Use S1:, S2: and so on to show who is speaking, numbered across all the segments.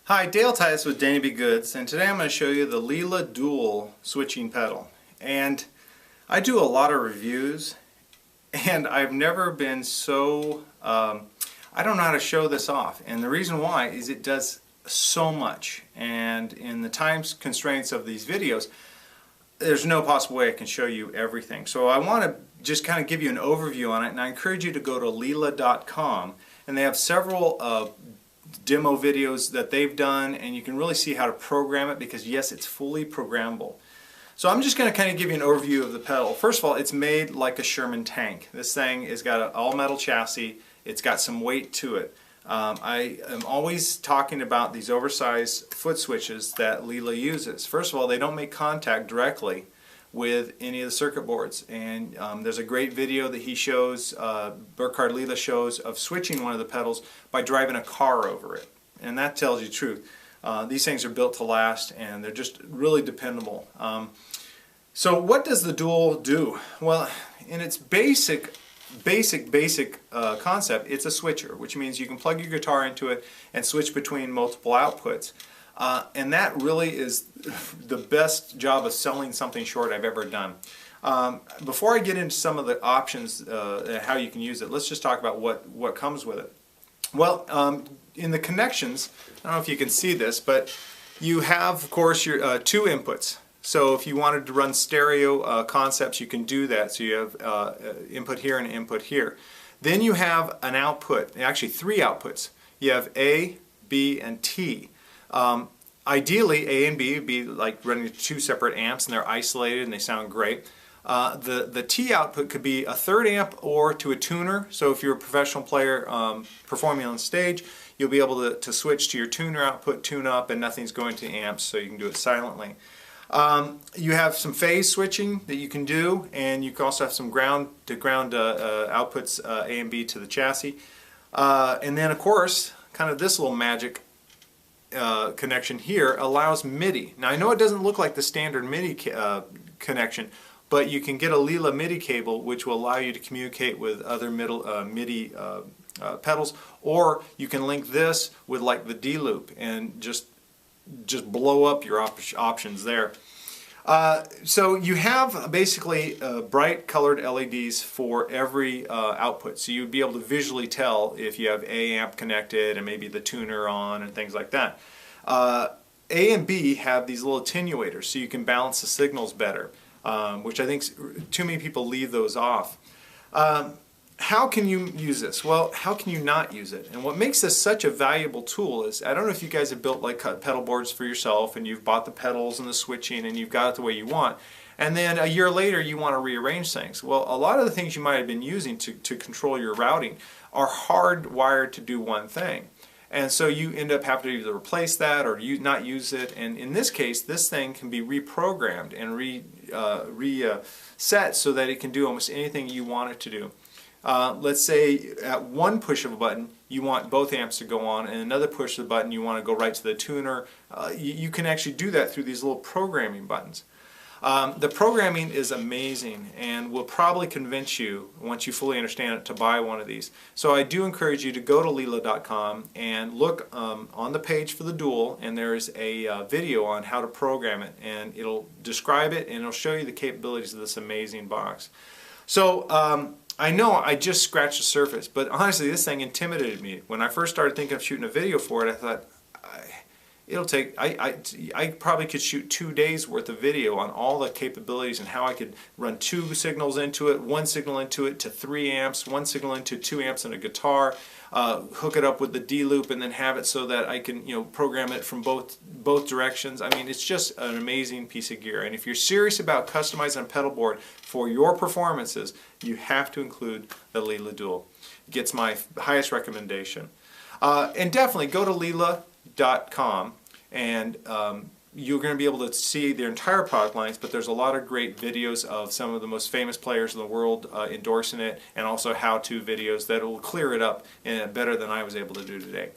S1: Hi, Dale Titus with Danny B. Goods, and today I'm going to show you the Lehle Dual switching pedal. And I do a lot of reviews, and I've never been so, I don't know how to show this off. And the reason why is it does so much, and in the time constraints of these videos, there's no possible way I can show you everything. So I want to just kind of give you an overview on it, and I encourage you to go to Lehle.com, and they have several demo videos that they've done, and you can really see how to program it, because yes, it's fully programmable. So I'm just going to kind of give you an overview of the pedal. First of all, it's made like a Sherman tank. This thing has got an all-metal chassis. It's got some weight to it. I am always talking about these oversized foot switches that Lehle uses. First of all, they don't make contact directly with any of the circuit boards, and there's a great video that he shows, Burkhard Lehle shows, of switching one of the pedals by driving a car over it, and that tells you the truth. These things are built to last, and they're just really dependable. So what does the Dual do? Well, in its basic concept, it's a switcher, which means you can plug your guitar into it and switch between multiple outputs. And that really is the best job of selling something short I've ever done. Before I get into some of the options and how you can use it, let's just talk about what comes with it. Well, in the connections, I don't know if you can see this, but you have, of course, your two inputs. So if you wanted to run stereo concepts, you can do that. So you have input here and input here. Then you have an output, actually three outputs. You have A, B, and T. Ideally, A and B would be like running two separate amps, and they're isolated and they sound great. The T output could be a third amp or to a tuner. So if you're a professional player performing on stage, you'll be able to switch to your tuner output, tune up, and nothing's going to amps, so you can do it silently. You have some phase switching that you can do, and you can also have some ground to ground outputs, A and B to the chassis. And then, of course, kind of this little magic connection here allows MIDI. Now I know it doesn't look like the standard MIDI connection, but you can get a Lehle MIDI cable which will allow you to communicate with other MIDI pedals, or you can link this with like the D loop and just blow up your options there. So you have basically bright colored LEDs for every output, so you'd be able to visually tell if you have A amp connected and maybe the tuner on and things like that. A and B have these little attenuators, so you can balance the signals better, which I think too many people leave those off. How can you use this? Well, how can you not use it? And what makes this such a valuable tool is, I don't know if you guys have built like pedal boards for yourself, and you've bought the pedals and the switching and you've got it the way you want, and then a year later you want to rearrange things. Well, a lot of the things you might have been using to control your routing are hardwired to do one thing. And so you end up having to either replace that or not use it. And in this case, this thing can be reprogrammed and reset so that it can do almost anything you want it to do. Let's say at one push of a button you want both amps to go on, and another push of the button you want to go right to the tuner. You can actually do that through these little programming buttons. The programming is amazing and will probably convince you, once you fully understand it, to buy one of these. So I do encourage you to go to Lehle.com and look on the page for the Dual, and there's a video on how to program it, and it'll describe it and it'll show you the capabilities of this amazing box. So I know I just scratched the surface, but honestly this thing intimidated me. When I first started thinking of shooting a video for it, I thought it'll take, I probably could shoot 2 days worth of video on all the capabilities and how I could run two signals into it, one signal into it to 3 amps, one signal into 2 amps and a guitar, hook it up with the D loop, and then have it so that I can, program it from both directions. I mean, it's just an amazing piece of gear, and if you're serious about customizing a pedal board for your performances, you have to include the Lehle Dual. It gets my highest recommendation. And definitely go to Lehle.com, and you're going to be able to see their entire product lines, but there's a lot of great videos of some of the most famous players in the world endorsing it, and also how-to videos that will clear it up better than I was able to do today.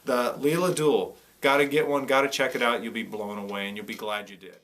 S1: The Lehle Dual, got to get one, got to check it out. You'll be blown away, and you'll be glad you did.